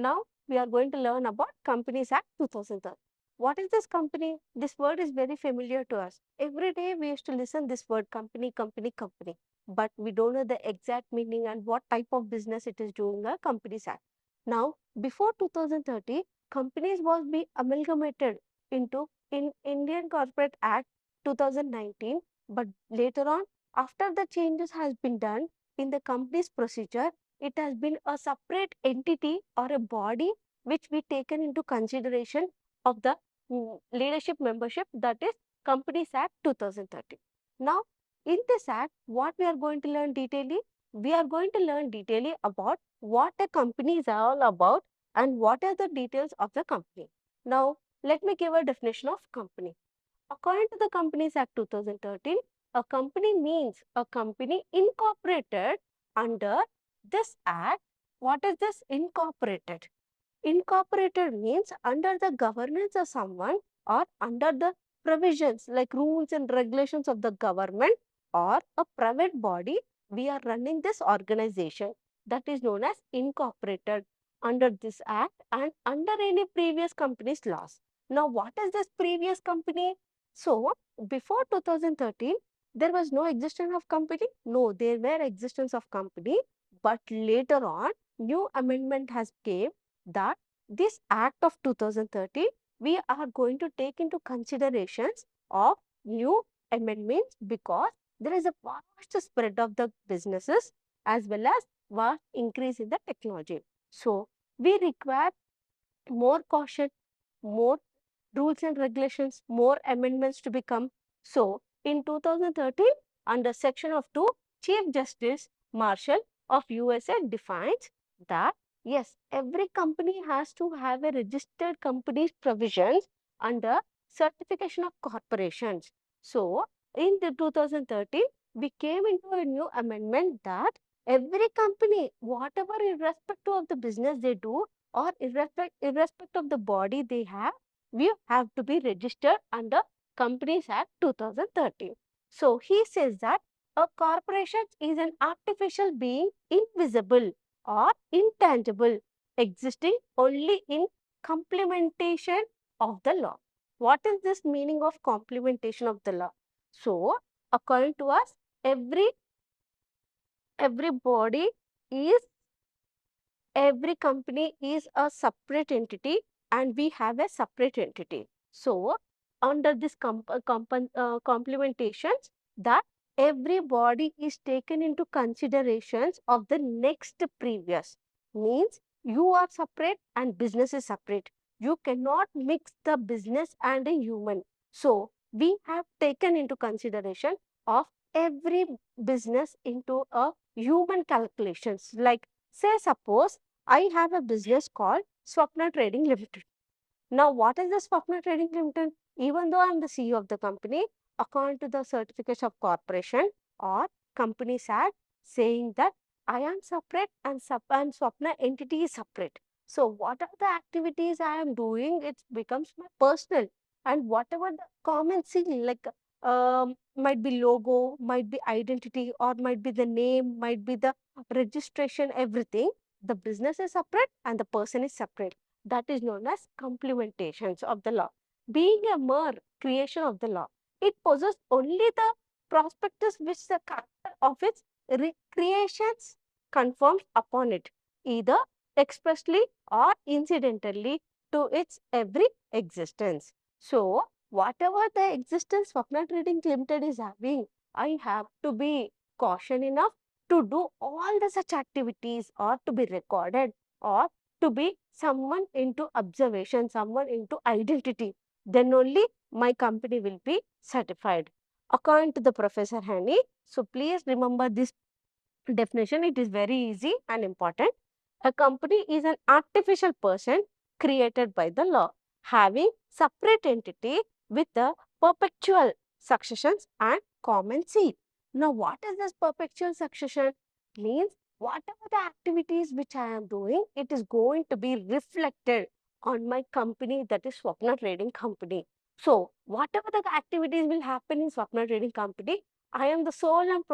Now we are going to learn about Companies Act 2013. What is this company? This word is very familiar to us. Every day we used to listen this word company, company, company. But we don't know the exact meaning and what type of business it is doing a Companies Act. Now, before 2030, companies was be amalgamated into in Indian Corporate Act 2019. But later on, after the changes has been done in the company's procedure, it has been a separate entity or a body which we taken into consideration of the leadership membership, that is Companies Act 2013. Now, in this act, what we are going to learn detailedly? We are going to learn detailedly about what a company is all about and what are the details of the company. Now, let me give a definition of company. According to the Companies Act 2013, a company means a company incorporated under this act. What is this incorporated? Incorporated means under the governance of someone or under the provisions like rules and regulations of the government or a private body, we are running this organization, that is known as incorporated under this act and under any previous company's laws. Now, what is this previous company? So, before 2013, there was no existence of company. No, there were existence of company, but later on, new amendment has came that this act of 2030 we are going to take into considerations of new amendments because there is a vast spread of the businesses as well as vast increase in the technology. So, we require more caution, more rules and regulations, more amendments to become. So, in 2013, under Section of 2, Chief Justice Marshall of USA defines that yes, every company has to have a registered company's provisions under certification of corporations. So, in the 2013, we came into a new amendment that every company, whatever irrespective of the business they do or irrespective of the body they have, we have to be registered under Companies Act 2013. So, he says that a corporation is an artificial being invisible or intangible existing only in complementation of the law. What is this meaning of complementation of the law? So, according to us, every body is every company is a separate entity and we have a separate entity. So, under this complementations, that every body is taken into considerations of the next previous, means you are separate and business is separate. You cannot mix the business and a human. So, we have taken into consideration of every business into a human calculations. Like, say suppose I have a business called Swapna Trading Limited. Now, what is the Swapna Trading Limited? Even though I am the CEO of the company, according to the certificate of corporation or Companies Act, saying that I am separate and Swapna entity is separate. So, what are the activities I am doing? It becomes my personal, and whatever the common thing like might be logo, might be identity, or might be the name, might be the registration, everything. The business is separate and the person is separate. That is known as complementations of the law. Being a mere creation of the law, it possesses only the prospectus which the character of its creations confirms upon it, either expressly or incidentally to its every existence. So, whatever the existence Swapna Trading Limited is having, I have to be caution enough to do all the such activities or to be recorded or to be someone into observation, someone into identity. Then only my company will be certified. According to the Professor Hani, so please remember this definition, it is very easy and important. A company is an artificial person created by the law, having separate entity with the perpetual successions and common seat. Now, what is this perpetual succession? Means whatever the activities which I am doing, it is going to be reflected on my company, that is Swapna Trading Company. So, whatever the activities will happen in Swapna Trading Company, I am the sole and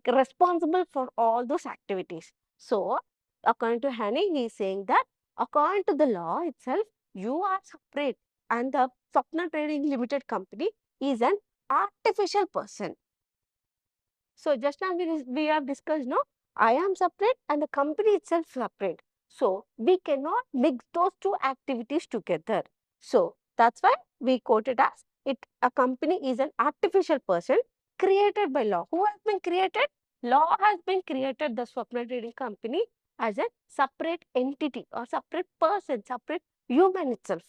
responsible for all those activities. So, according to Haney, he is saying that according to the law itself, you are separate, and the Swapna Trading Limited Company is an artificial person. So just now we have discussed, no, I am separate and the company itself separate. So we cannot mix those two activities together. So that's why we quote it as it a company is an artificial person created by law. Who has been created? Law has been created the Swapna Trading Company as a separate entity or separate person, separate human itself.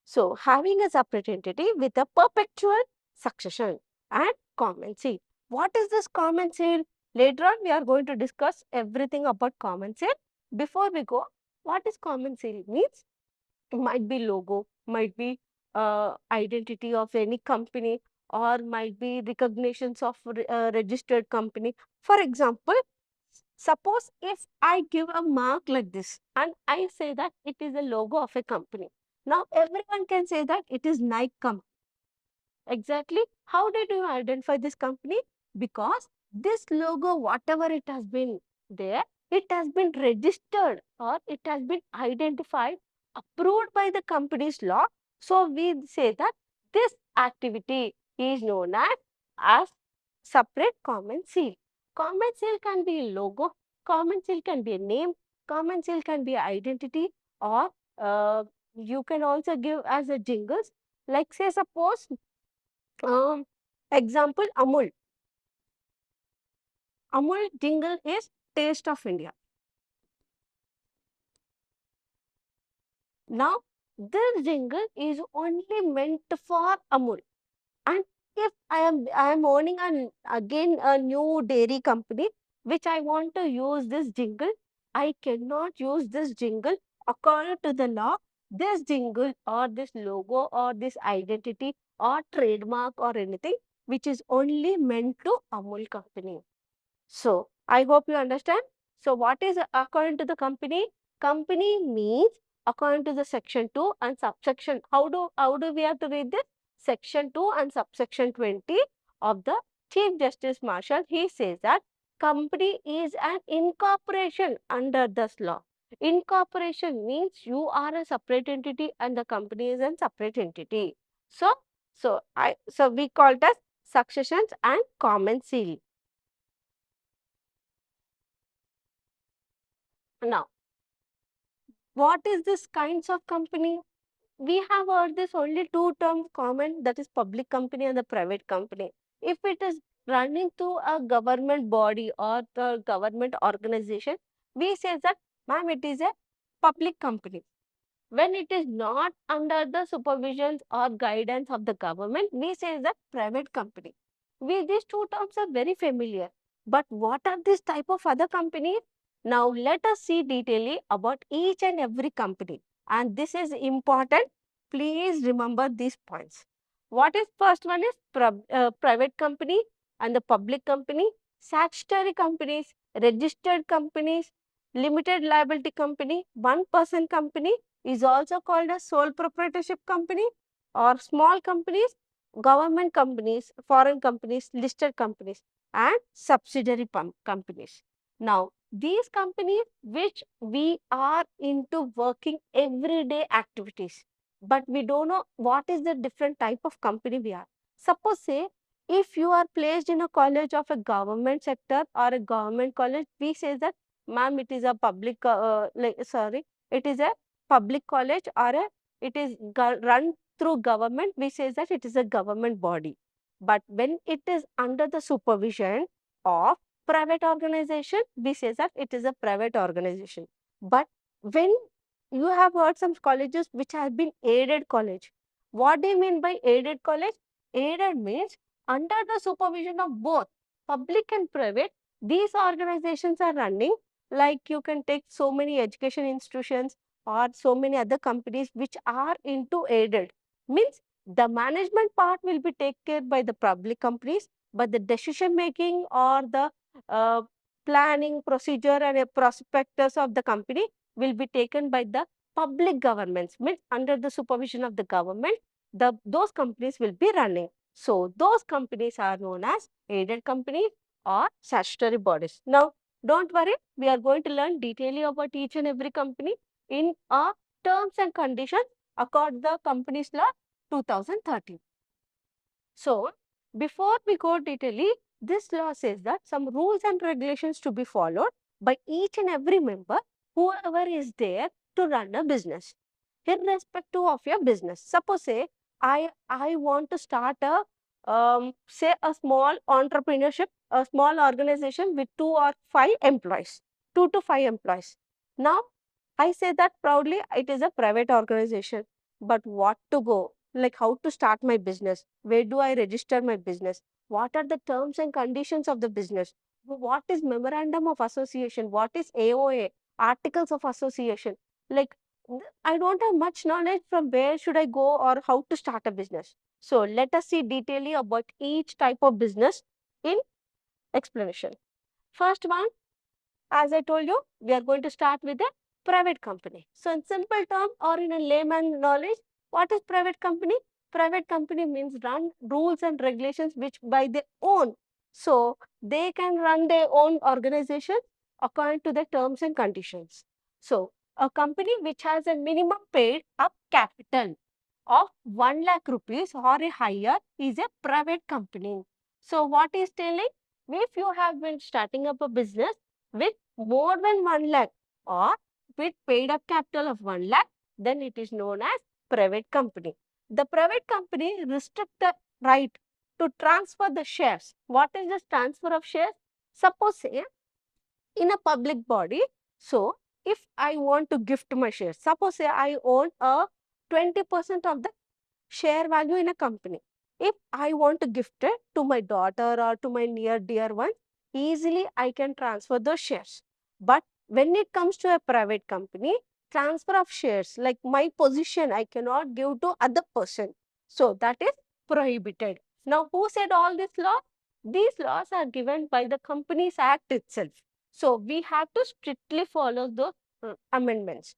So having a separate entity with a perpetual succession and common seat. What is this common sale? Later on, we are going to discuss everything about common sale. Before we go, what is common sale means? It might be logo, might be identity of any company, or might be recognitions of registered company. For example, suppose if I give a mark like this and I say that it is a logo of a company. Now everyone can say that it is Nike company. Exactly. How did you identify this company? Because this logo, whatever it has been there, it has been registered or it has been identified, approved by the company's law. So we say that this activity is known as separate common seal. Common seal can be a logo, common seal can be a name, common seal can be identity, or you can also give as a jingles. Like say suppose example, Amul. Amul jingle is Taste of India. Now, this jingle is only meant for Amul. And if I am owning again a new dairy company, which I want to use this jingle, I cannot use this jingle according to the law. This jingle or this logo or this identity or trademark or anything which is only meant to Amul company. So, I hope you understand. So, what is according to the company? Company means according to the section 2 and subsection. How do we have to read this? Section 2 and subsection 20 of the Chief Justice Marshall. He says that company is an incorporation under this law. Incorporation means you are a separate entity and the company is a separate entity. So we call it as successions and common seal. Now, what is this kinds of company? We have heard this only two terms common, that is public company and the private company. If it is running through a government body or the government organization, we say that, ma'am, it is a public company. When it is not under the supervision or guidance of the government, we say that private company. These two terms are very familiar. But what are these type of other companies? Now let us see detailedly about each and every company. And this is important. Please remember these points. What is first one is private company and the public company, statutory companies, registered companies, limited liability company, one person company, is also called a sole proprietorship company, or small companies, government companies, foreign companies, listed companies, and subsidiary companies. Now, these companies which we are into working everyday activities, but we don't know what is the different type of company we are. Suppose say if you are placed in a college of a government sector or a government college, we say that, ma'am, it is a public it is a public college, or it is run through government, we say that it is a government body. But when it is under the supervision of private organization, we say that it is a private organization. But when you have heard some colleges which have been aided college, what do you mean by aided college? Aided means under the supervision of both public and private, these organizations are running. Like you can take so many education institutions or so many other companies which are into aided, means the management part will be taken care by the public companies, but the decision making or the uh, planning procedure and a prospectus of the company will be taken by the public governments, means under the supervision of the government, those companies will be running. So those companies are known as aided companies or statutory bodies. Now Don't worry, we are going to learn detailing about each and every company in our terms and conditions according to the Companies Law 2013. So, before we go detailing, this law says that some rules and regulations to be followed by each and every member, whoever is there to run a business, irrespective of your business. Suppose say I want to start a say a small entrepreneurship, a small organization with 2 or 5 employees, 2 to 5 employees. Now I say that proudly it is a private organization, but what to go? Like how to start my business, where do I register my business, what are the terms and conditions of the business, what is memorandum of association, what is AOA, articles of association. Like I don't have much knowledge from where should I go or how to start a business. So let us see detailing about each type of business in explanation. First one, as I told you, we are going to start with a private company. So, in simple term or in a layman knowledge, what is private company? Private company means run rules and regulations which by their own. So, they can run their own organization according to the terms and conditions. So, a company which has a minimum paid up capital of 1 lakh rupees or a higher is a private company. So, what is telling? If you have been starting up a business with more than 1 lakh or with paid up capital of 1 lakh, then it is known as private company. The private company restrict the right to transfer the shares. What is this transfer of shares? Suppose say in a public body, so if I want to gift my shares, suppose say I own a 20% of the share value in a company. If I want to gift it to my daughter or to my near dear one, easily I can transfer those shares. But when it comes to a private company, transfer of shares, like my position, I cannot give to other person. So that is prohibited. Now, who said all this law? These laws are given by the Companies Act itself. So we have to strictly follow those amendments.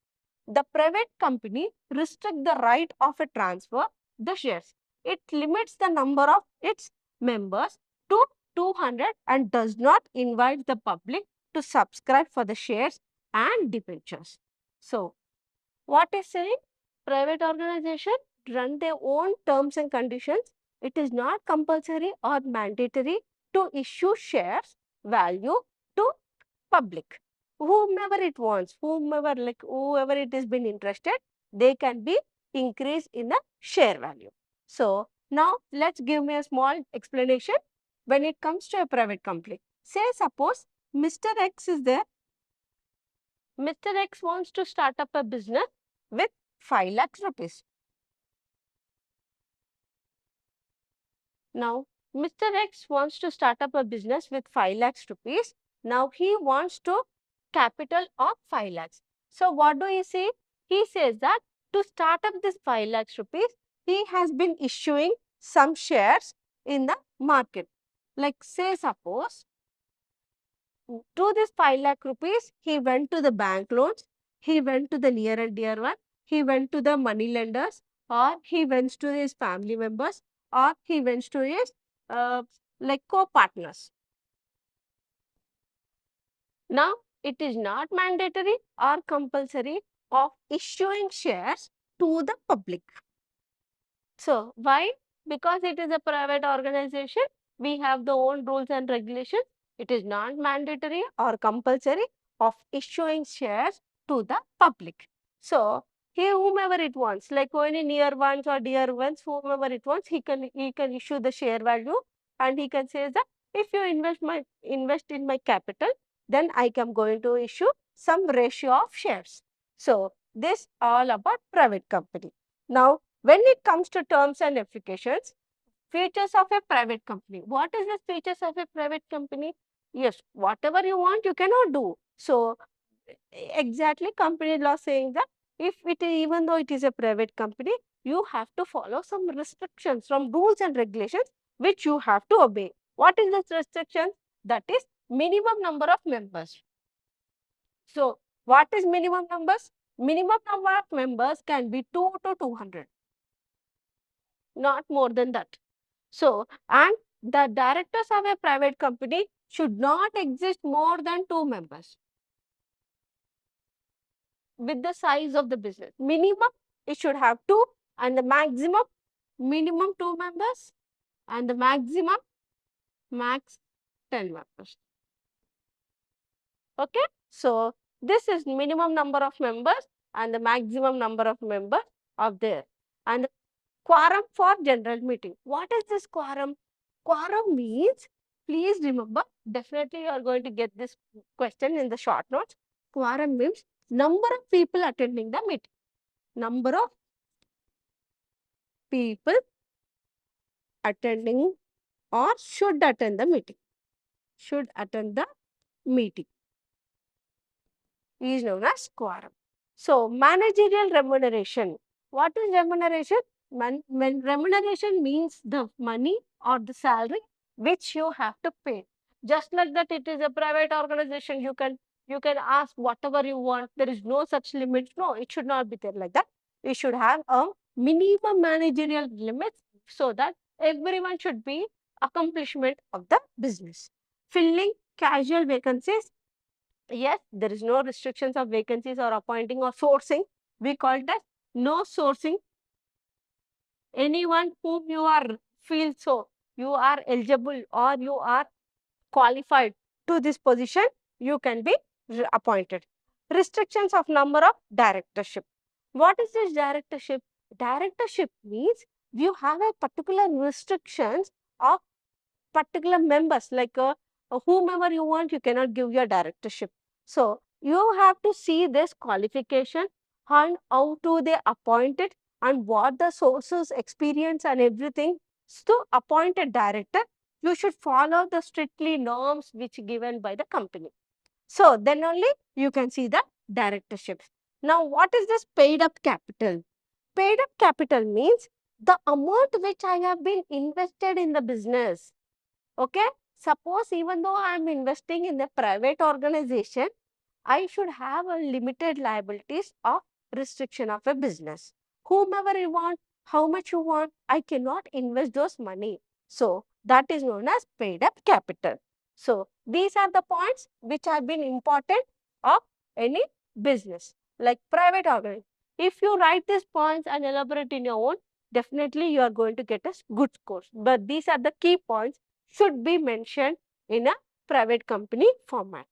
The private company restrict the right of a transfer the shares. It limits the number of its members to 200 and does not invite the public to subscribe for the shares and debentures. So, what is saying? Private organization run their own terms and conditions. It is not compulsory or mandatory to issue shares value to public. Whomever it wants, whomever like whoever it has been interested, they can be increased in the share value. So now let's give me a small explanation when it comes to a private company. Say suppose Mr. X is there. Mr. X wants to start up a business with 5 lakhs rupees. Now, Mr. X wants to start up a business with 5 lakhs rupees. Now, he wants to capital of 5 lakhs. So, what do you say? He says that to start up this 5 lakhs rupees, he has been issuing some shares in the market. Like say suppose to this 5 lakh rupees, he went to the bank loans, he went to the near and dear one, he went to the money lenders, or he went to his family members, or he went to his uh, like co-partners. Now, it is not mandatory or compulsory of issuing shares to the public. So, why? Because it is a private organization, we have the own rules and regulations. It is not mandatory or compulsory of issuing shares to the public. So, he whomever it wants, like only near ones or dear ones, whomever it wants, he can issue the share value, and he can say that if you invest in my capital, then I am going to issue some ratio of shares. So, this all about private company. Now, when it comes to terms and applications, features of a private company. What is the features of a private company? Yes, whatever you want, you cannot do. So, exactly company law saying that if it is, even though it is a private company, you have to follow some restrictions, some rules and regulations which you have to obey. What is this restriction? That is minimum number of members. So, what is minimum numbers? Minimum number of members can be 2 to 200, not more than that. So, and the directors of a private company should not exist more than 2 members with the size of the business. Minimum, it should have two, and the maximum, minimum 2 members, and the maximum, max 10 members. Okay. So, this is minimum number of members and the maximum number of members of there. And quorum for general meeting. What is this quorum? Quorum means, please remember, definitely you are going to get this question in the short notes. Quorum means number of people attending the meeting. Number of people attending or should attend the meeting. Should attend the meeting is known as quorum. So, managerial remuneration. What is remuneration? When remuneration means the money or the salary which you have to pay. Just like that, it is a private organization. You can ask whatever you want. There is no such limit. No, it should not be there like that. We should have a minimum managerial limits so that everyone should be accomplishment of the business. Filling casual vacancies. Yes, there is no restrictions of vacancies or appointing or sourcing. We call it as no sourcing. Anyone whom you are feel so you are eligible or you are qualified to this position, you can be appointed. Restrictions of number of directorship. What is this directorship? Directorship means you have a particular restrictions of particular members, like whomever you want, you cannot give your directorship. So, you have to see this qualification and how to they appoint it and what the sources, experience and everything. To appoint a director, you should follow the strictly norms which given by the company. So, then only you can see the directorships. Now, what is this paid up capital? Paid up capital means the amount which I have been invested in the business. Okay. Suppose even though I am investing in a private organization, I should have a limited liabilities of restriction of a business. Whomever you want, how much you want, I cannot invest those money. So, that is known as paid up capital. So, these are the points which have been important of any business like private organization. If you write these points and elaborate in your own, definitely you are going to get a good score. But these are the key points should be mentioned in a private company format.